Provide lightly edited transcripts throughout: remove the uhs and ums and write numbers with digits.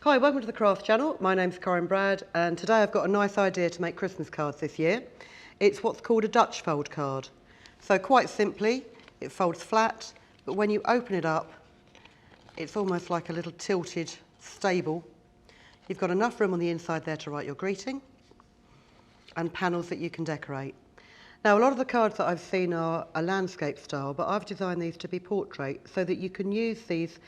Hi, welcome to the Craft Channel. My name's Corinne and today I've got a nice idea to make Christmas cards this year. It's what's called a Dutch fold card. So quite simply, it folds flat, but when you open it up, it's almost like a little tilted stable. You've got enough room on the inside there to write your greeting and panels that you can decorate. Now, a lot of the cards that I've seen are a landscape style, but I've designed these to be portrait so that you can use these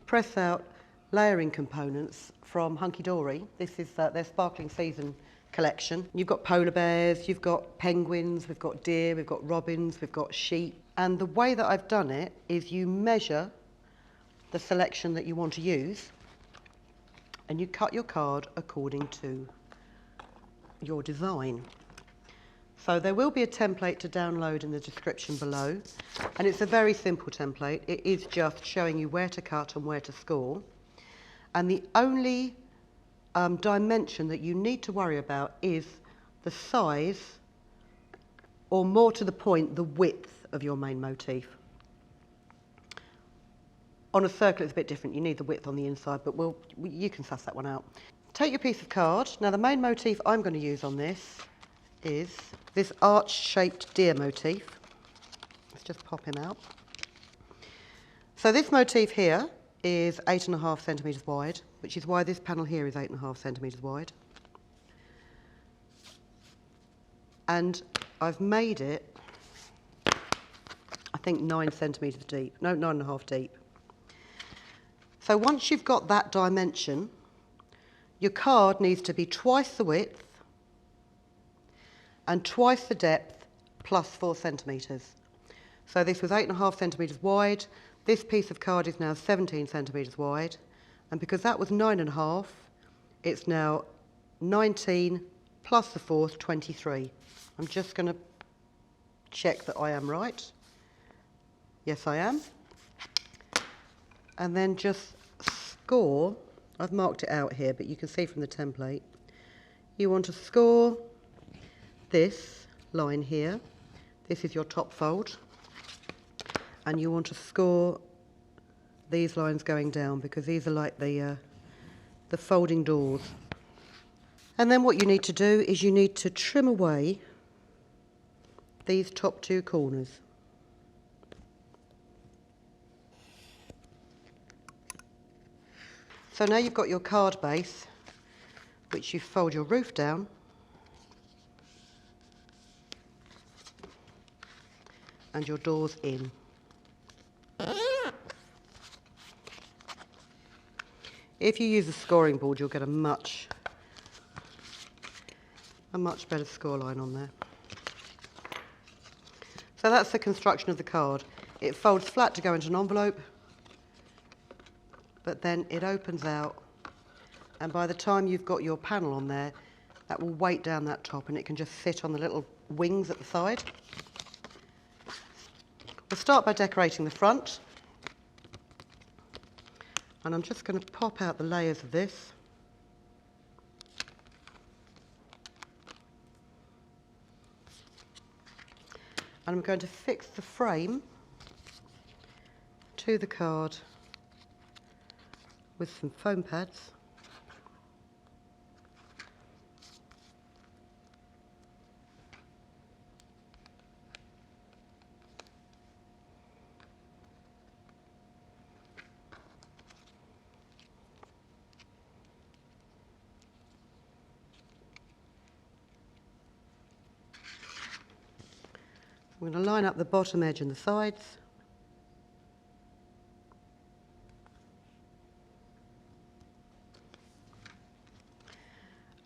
press out layering components from Hunkydory. This is their Sparkling Season collection. You've got polar bears, you've got penguins, we've got deer, we've got robins, we've got sheep. And the way that I've done it is you measure the selection that you want to use and you cut your card according to your design. So there will be a template to download in the description below, and it's a very simple template. It is just showing you where to cut and where to score. And the only dimension that you need to worry about is the size, or more to the point, the width of your main motif. On a circle it's a bit different, you need the width on the inside, but you can suss that one out. Take your piece of card. Now the main motif I'm going to use on this is this arch-shaped deer motif. Let's just pop him out. So this motif here is 8.5 centimetres wide, which is why this panel here is 8.5 centimetres wide. And I've made it, I think 9 centimetres deep, no, 9.5 deep. So once you've got that dimension, your card needs to be twice the width and twice the depth plus 4 centimetres. So this was 8.5 centimetres wide. This piece of card is now 17 centimetres wide, and because that was 9.5, it's now 19 plus the 4th, 23. I'm just going to check that I am right. Yes, I am. And then just score. I've marked it out here, but you can see from the template. You want to score this line here. This is your top fold. And you want to score these lines going down because these are like the folding doors. And then what you need to do is you need to trim away these top two corners. So now you've got your card base, which you fold your roof down and your doors in. If you use a scoring board, you'll get a much better score line on there. So that's the construction of the card. It folds flat to go into an envelope, but then it opens out, and by the time you've got your panel on there, that will weight down that top and it can just sit on the little wings at the side. We'll start by decorating the front. And I'm just going to pop out the layers of this. And I'm going to fix the frame to the card with some foam pads. I'm going to line up the bottom edge and the sides.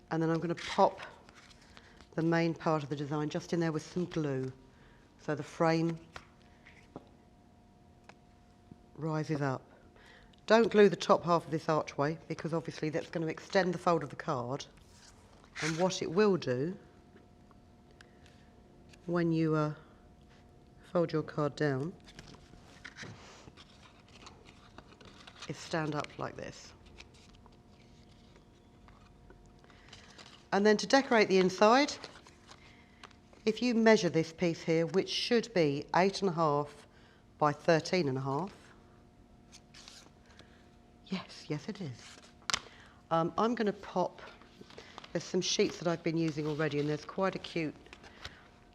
And then I'm going to pop the main part of the design just in there with some glue, so the frame rises up. Don't glue the top half of this archway because obviously that's going to extend the fold of the card, and what it will do when you fold your card down is stand up like this. And then to decorate the inside, if you measure this piece here, which should be 8.5 by 13.5, yes it is. I'm going to pop, there's some sheets that I've been using already, and there's quite a cute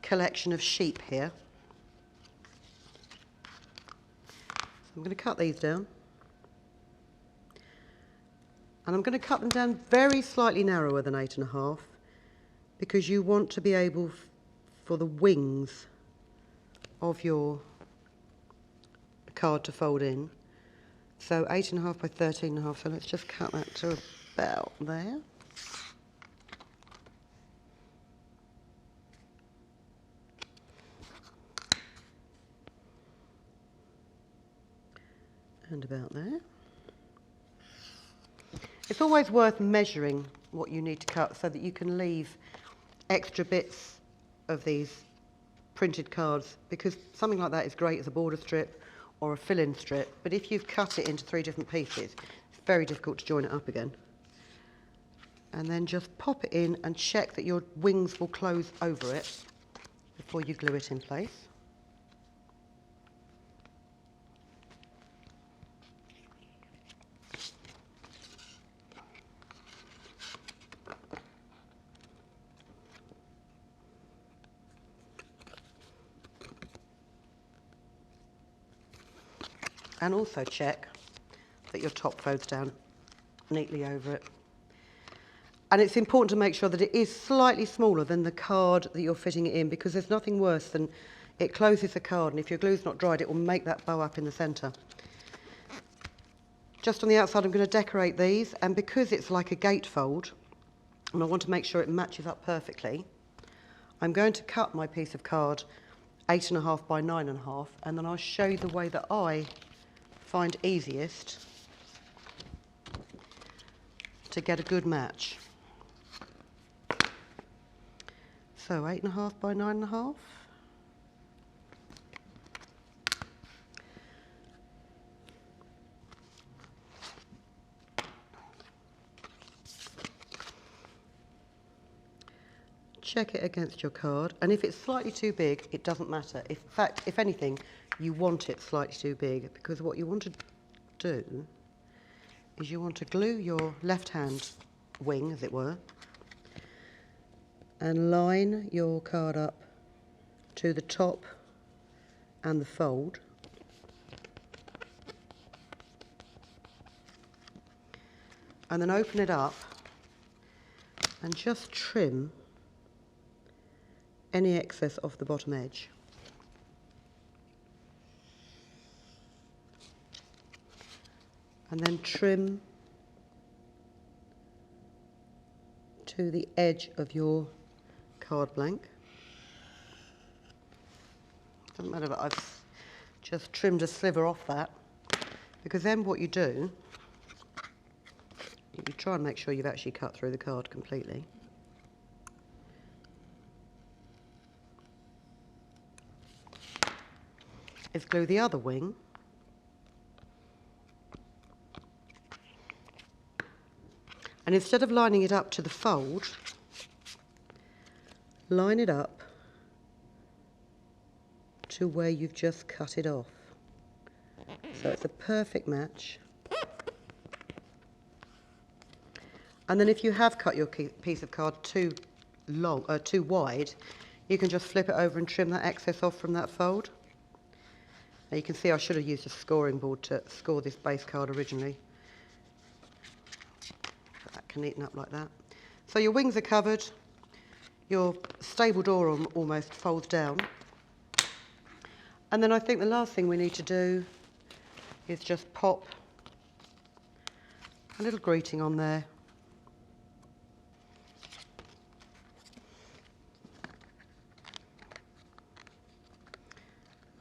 collection of sheep here. So I'm going to cut these down. And I'm going to cut them down very slightly narrower than 8.5, because you want to be able for the wings of your card to fold in. So 8.5 by 13.5, so let's just cut that to about there. And about there. It's always worth measuring what you need to cut so that you can leave extra bits of these printed cards, because something like that is great as a border strip or a fill-in strip, but if you've cut it into 3 different pieces, it's very difficult to join it up again. And then just pop it in and check that your wings will close over it before you glue it in place. And also check that your top folds down neatly over it. And it's important to make sure that it is slightly smaller than the card that you're fitting it in, because there's nothing worse than it closes the card, and if your glue's not dried, it will make that bow up in the centre. Just on the outside, I'm going to decorate these, and because it's like a gatefold, and I want to make sure it matches up perfectly, I'm going to cut my piece of card 8.5 by 9.5, and then I'll show you the way that I find easiest to get a good match. So 8.5 by 9.5. Check it against your card, and if it's slightly too big, it doesn't matter. In fact, if anything, you want it slightly too big, because what you want to do is you want to glue your left-hand wing, as it were, and line your card up to the top and the fold. And then open it up and just trim any excess off the bottom edge. And then trim to the edge of your card blank. Doesn't matter that I've just trimmed a sliver off that, because then what you do, you try and make sure you've actually cut through the card completely. Is glue the other wing and instead of lining it up to the fold, line it up to where you've just cut it off. So it's a perfect match. And then if you have cut your piece of card too wide, you can just flip it over and trim that excess off from that fold. Now you can see I should have used a scoring board to score this base card originally. But that can neaten up like that. So your wings are covered, your stable door almost folds down. And then I think the last thing we need to do is just pop a little greeting on there.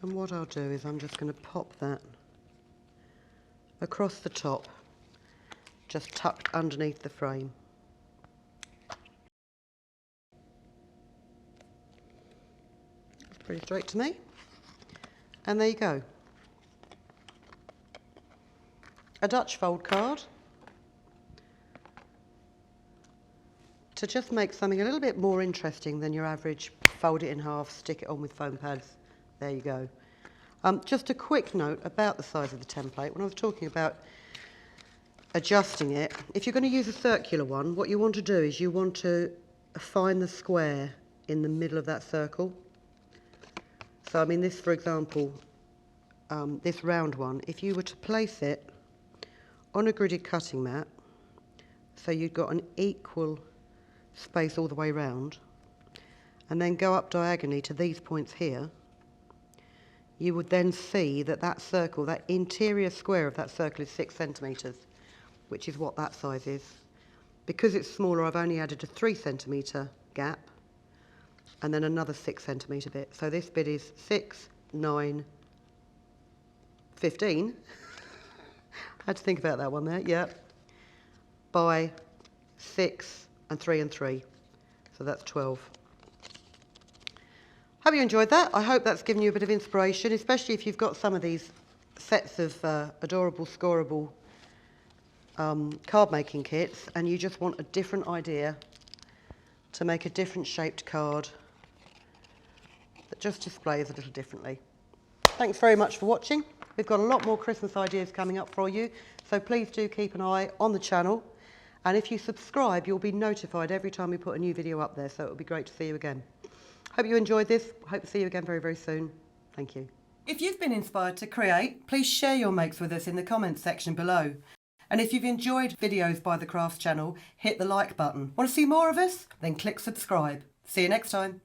And what I'll do is I'm just going to pop that across the top, just tucked underneath the frame. That's pretty straight to me. And there you go. A Dutch fold card to just make something a little bit more interesting than your average fold it in half, stick it on with foam pads. There you go. Just a quick note about the size of the template. When I was talking about adjusting it, if you're going to use a circular one, what you want to do is you want to find the square in the middle of that circle. So I mean this, for example, this round one, if you were to place it on a gridded cutting mat, so you've got an equal space all the way round, and then go up diagonally to these points here, you would then see that that circle, that interior square of that circle is 6 centimetres, which is what that size is. Because it's smaller, I've only added a 3 centimetre gap and then another 6 centimetre bit. So this bit is 6, 9, 15. I had to think about that one there, yeah. By 6 and 3 and 3. So that's 12. Hope you enjoyed that. I hope that's given you a bit of inspiration, especially if you've got some of these sets of adorable Scorable card making kits and you just want a different idea to make a different shaped card that just displays a little differently. Thanks very much for watching. We've got a lot more Christmas ideas coming up for you, so please do keep an eye on the channel, and if you subscribe you'll be notified every time we put a new video up there, so it'll be great to see you again. Hope you enjoyed this. Hope to see you again very, very soon. Thank you. If you've been inspired to create, please share your makes with us in the comments section below. And if you've enjoyed videos by the Crafts channel, hit the like button. Want to see more of us? Then click subscribe. See you next time.